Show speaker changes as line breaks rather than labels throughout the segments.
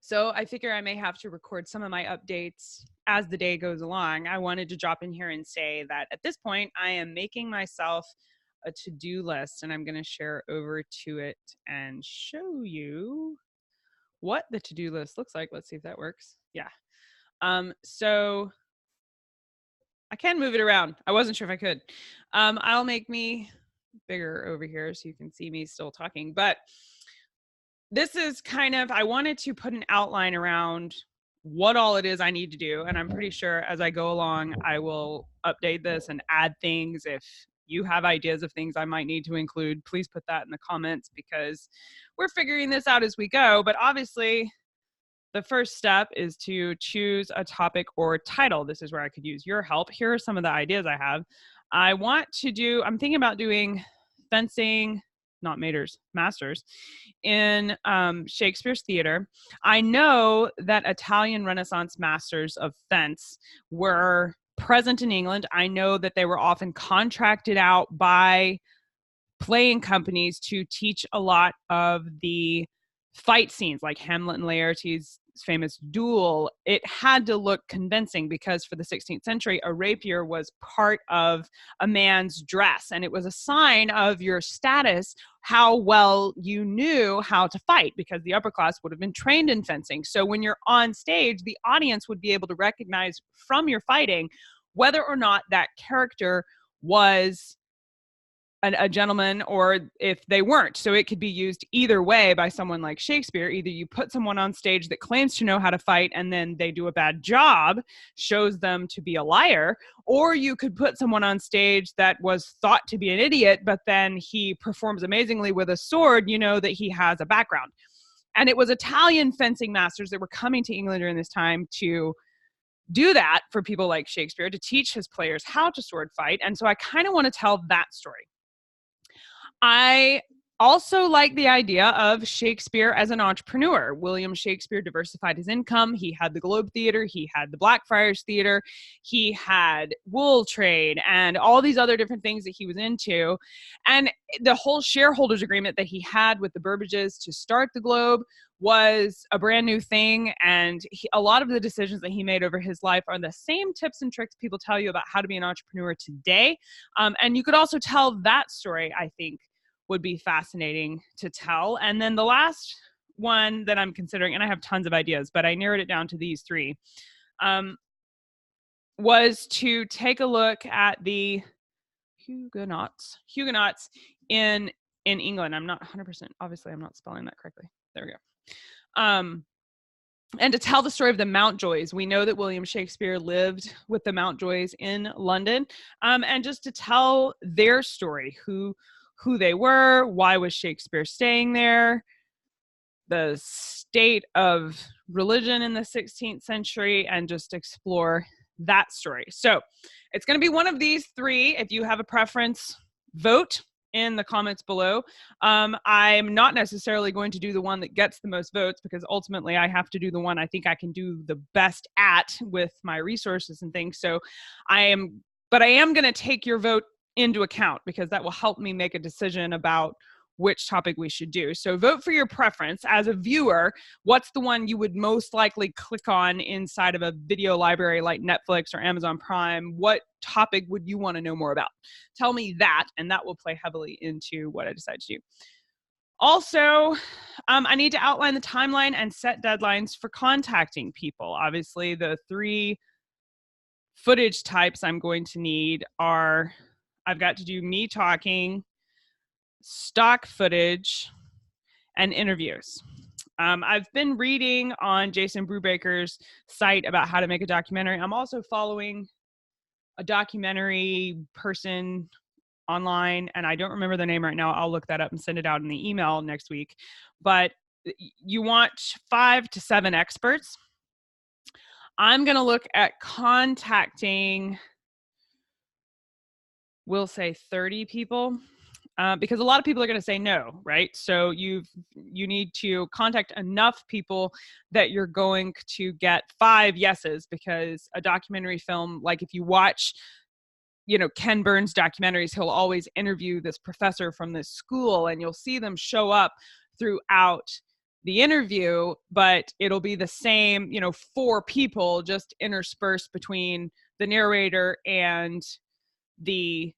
So I figure I may have to record some of my updates as the day goes along. I wanted to drop in here and say that at this point, I am making myself a to-do list, and I'm going to share over to it and show you what the to-do list looks like. Let's see if that works. Yeah. So I can move it around. I wasn't sure if I could. I'll make me bigger over here so you can see me still talking. But this is kind of, I wanted to put an outline around what all it is I need to do. And I'm pretty sure as I go along, I will update this and add things. If you have ideas of things I might need to include, please put that in the comments because we're figuring this out as we go. But obviously, the first step is to choose a topic or title. This is where I could use your help. Here are some of the ideas I have. I'm thinking about doing fencing, not masters, in Shakespeare's theater. I know that Italian Renaissance masters of fence were present in England. I know that they were often contracted out by playing companies to teach a lot of the fight scenes, like Hamlet and Laertes' famous duel. It had to look convincing because for the 16th century, a rapier was part of a man's dress, and it was a sign of your status, how well you knew how to fight, because the upper class would have been trained in fencing. So when you're on stage, the audience would be able to recognize from your fighting whether or not that character was a gentleman or if they weren't. So it could be used either way by someone like Shakespeare. Either you put someone on stage that claims to know how to fight and then they do a bad job, shows them to be a liar, or you could put someone on stage that was thought to be an idiot, but then he performs amazingly with a sword, you know that he has a background. And it was Italian fencing masters that were coming to England during this time to do that for people like Shakespeare, to teach his players how to sword fight. And so I kind of want to tell that story. I also like the idea of Shakespeare as an entrepreneur. William Shakespeare diversified his income. He had the Globe Theater, he had the Blackfriars Theater, he had wool trade and all these other different things that he was into. And the whole shareholders agreement that he had with the Burbages to start the Globe was a brand new thing. And a lot of the decisions that he made over his life are the same tips and tricks people tell you about how to be an entrepreneur today. And you could also tell that story, I think, would be fascinating to tell. And then the last one that I'm considering, and I have tons of ideas, but I narrowed it down to these three, was to take a look at the Huguenots in England. I'm not 100%, obviously I'm not spelling that correctly. There we go. And to tell the story of the Mountjoys. We know that William Shakespeare lived with the Mountjoys in London, and just to tell their story, who they were, why was Shakespeare staying there, the state of religion in the 16th century, and just explore that story. So it's going to be one of these three. If you have a preference, vote in the comments below. I'm not necessarily going to do the one that gets the most votes because ultimately I have to do the one I think I can do the best at with my resources and things. So I am going to take your vote into account because that will help me make a decision about which topic we should do. So vote for your preference. As a viewer, what's the one you would most likely click on inside of a video library like Netflix or Amazon Prime? What topic would you want to know more about? Tell me that, and that will play heavily into what I decide to do. Also, I need to outline the timeline and set deadlines for contacting people. Obviously, the three footage types I'm going to need are, I've got to do me talking, stock footage, and interviews. I've been reading on Jason Brubaker's site about how to make a documentary. I'm also following a documentary person online, and I don't remember the name right now. I'll look that up and send it out in the email next week. But you want 5 to 7 experts. I'm going to look at contacting, we'll say 30 people. Because a lot of people are going to say no, right? So you need to contact enough people that you're going to get 5 yeses, because a documentary film, like if you watch, Ken Burns documentaries, he'll always interview this professor from this school, and you'll see them show up throughout the interview, but it'll be the same, 4 people just interspersed between the narrator and the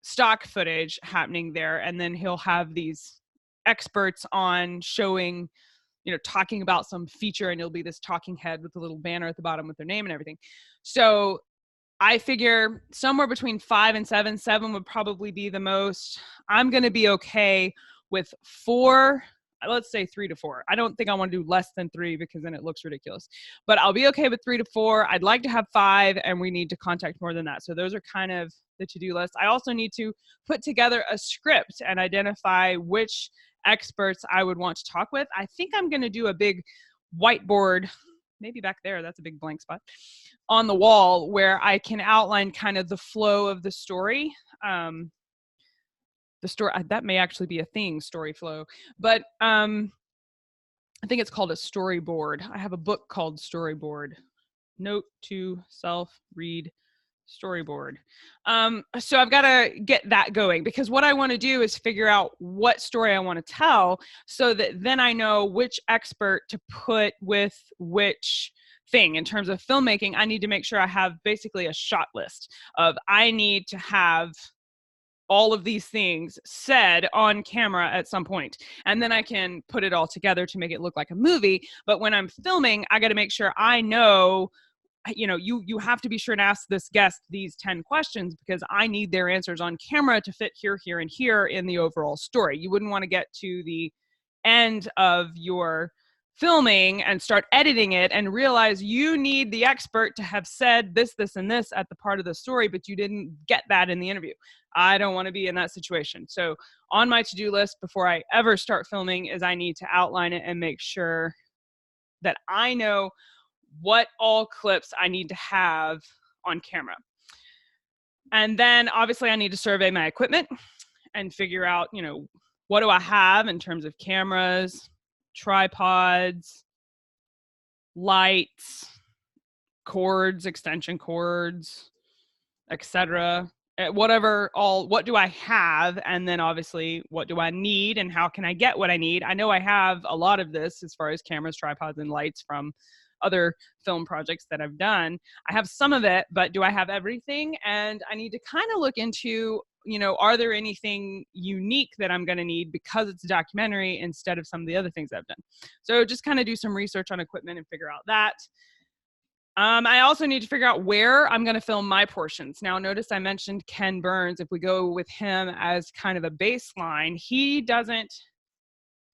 stock footage happening there. And then he'll have these experts on showing, talking about some feature, and it'll be this talking head with a little banner at the bottom with their name and everything. So I figure somewhere between 5 and 7. 7 would probably be the most. I'm going to be okay with 4. Let's say 3 to 4. I don't think I want to do less than 3 because then it looks ridiculous. But I'll be okay with 3 to 4. I'd like to have 5, and we need to contact more than that. So those are kind of the to-do list. I also need to put together a script and identify which experts I would want to talk with. I think I'm going to do a big whiteboard, maybe back there, that's a big blank spot, on the wall where I can outline kind of the flow of the story. The story, that may actually be a thing, story flow, but I think it's called a storyboard. I have a book called Storyboard. Note to self, read storyboard. So I've got to get that going, because what I want to do is figure out what story I want to tell, so that then I know which expert to put with which thing. In terms of filmmaking, I need to make sure I have basically a shot list of, I need to have all of these things said on camera at some point, and then I can put it all together to make it look like a movie. But when I'm filming, I got to make sure I know, you have to be sure to ask this guest these 10 questions, because I need their answers on camera to fit here, here, and here in the overall story. You wouldn't want to get to the end of your filming and start editing it and realize you need the expert to have said this, this, and this at the part of the story, but you didn't get that in the interview. I don't want to be in that situation. So on my to-do list before I ever start filming is I need to outline it and make sure that I know what all clips I need to have on camera. And then obviously I need to survey my equipment and figure out, what do I have in terms of cameras, tripods, lights, cords, extension cords, etc. What do I have? And then obviously, what do I need and how can I get what I need? I know I have a lot of this as far as cameras, tripods, and lights from other film projects that I've done. I have some of it, but do I have everything? And I need to kind of look into, are there anything unique that I'm going to need because it's a documentary instead of some of the other things I've done? So just kind of do some research on equipment and figure out that. I also need to figure out where I'm going to film my portions. Now, notice I mentioned Ken Burns. If we go with him as kind of a baseline, he doesn't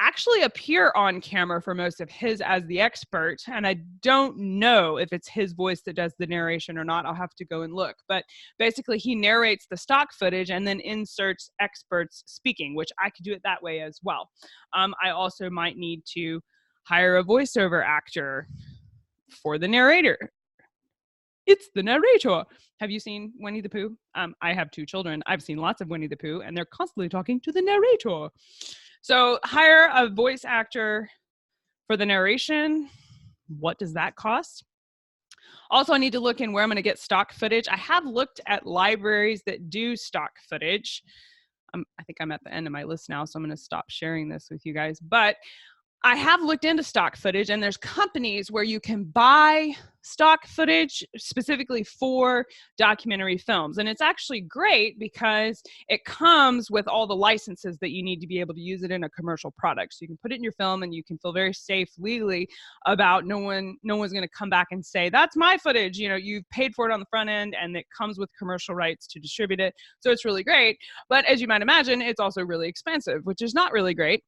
actually appear on camera for most of his as the expert. And I don't know if it's his voice that does the narration or not. I'll have to go and look. But basically, he narrates the stock footage and then inserts experts speaking, which I could do it that way as well. I also might need to hire a voiceover actor for the narrator. It's the narrator. Have you seen Winnie the Pooh? I have 2 children. I've seen lots of Winnie the Pooh, and they're constantly talking to the narrator. So hire a voice actor for the narration. What does that cost? Also, I need to look in where I'm going to get stock footage. I have looked at libraries that do stock footage. I think I'm at the end of my list now, so I'm going to stop sharing this with you guys. But I have looked into stock footage, and there's companies where you can buy stock footage specifically for documentary films. And it's actually great because it comes with all the licenses that you need to be able to use it in a commercial product. So you can put it in your film and you can feel very safe legally about no one's going to come back and say, that's my footage. You've paid for it on the front end and it comes with commercial rights to distribute it. So it's really great. But as you might imagine, it's also really expensive, which is not really great.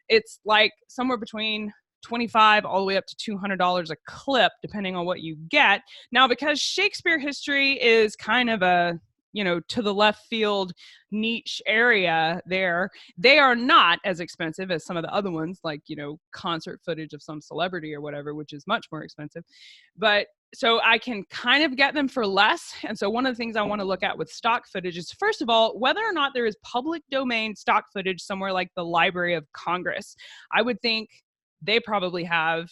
It's like somewhere between $25 all the way up to $200 a clip, depending on what you get. Now, because Shakespeare history is kind of a, to the left field niche area there, they are not as expensive as some of the other ones, like, concert footage of some celebrity or whatever, which is much more expensive. But so I can kind of get them for less. And so one of the things I want to look at with stock footage is, first of all, whether or not there is public domain stock footage somewhere like the Library of Congress. I would think they probably have,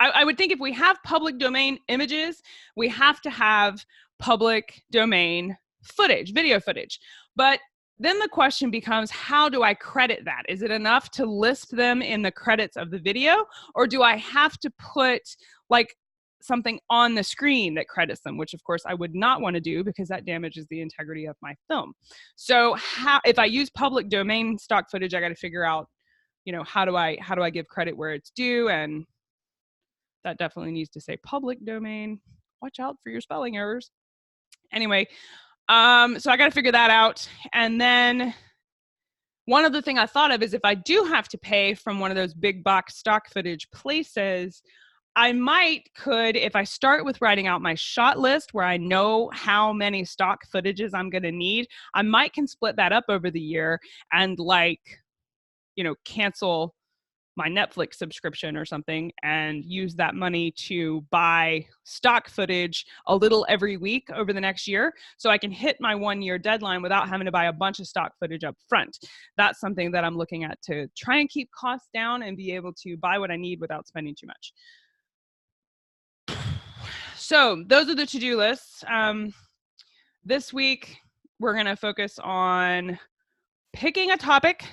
I would think if we have public domain images, we have to have public domain footage, video footage. But then the question becomes, how do I credit that? Is it enough to list them in the credits of the video, or do I have to put like something on the screen that credits them, which of course I would not want to do because that damages the integrity of my film. So if I use public domain stock footage, I got to figure out, how do I give credit where it's due? And that definitely needs to say public domain. Watch out for your spelling errors. Anyway, so I got to figure that out. And then one other thing I thought of is if I do have to pay from one of those big box stock footage places, I could, if I start with writing out my shot list where I know how many stock footages I'm going to need, I can split that up over the year and cancel my Netflix subscription or something and use that money to buy stock footage a little every week over the next year so I can hit my 1-year deadline without having to buy a bunch of stock footage up front. That's something that I'm looking at to try and keep costs down and be able to buy what I need without spending too much. So those are the to-do lists. This week, we're going to focus on picking a topic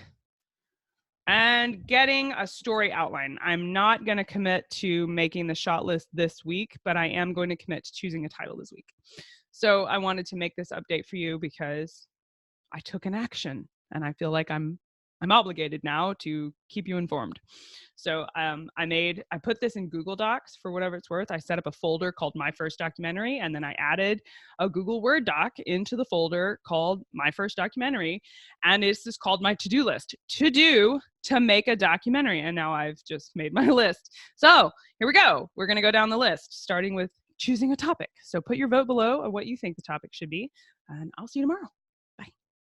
and getting a story outline. I'm not going to commit to making the shot list this week, but I am going to commit to choosing a title this week. So I wanted to make this update for you because I took an action and I feel like I'm obligated now to keep you informed. So I put this in Google Docs for whatever it's worth. I set up a folder called My First Documentary, and then I added a Google Word doc into the folder called My First Documentary. And it's just called my to-do list, to make a documentary. And now I've just made my list. So here we go. We're going to go down the list, starting with choosing a topic. So put your vote below of what you think the topic should be, and I'll see you tomorrow.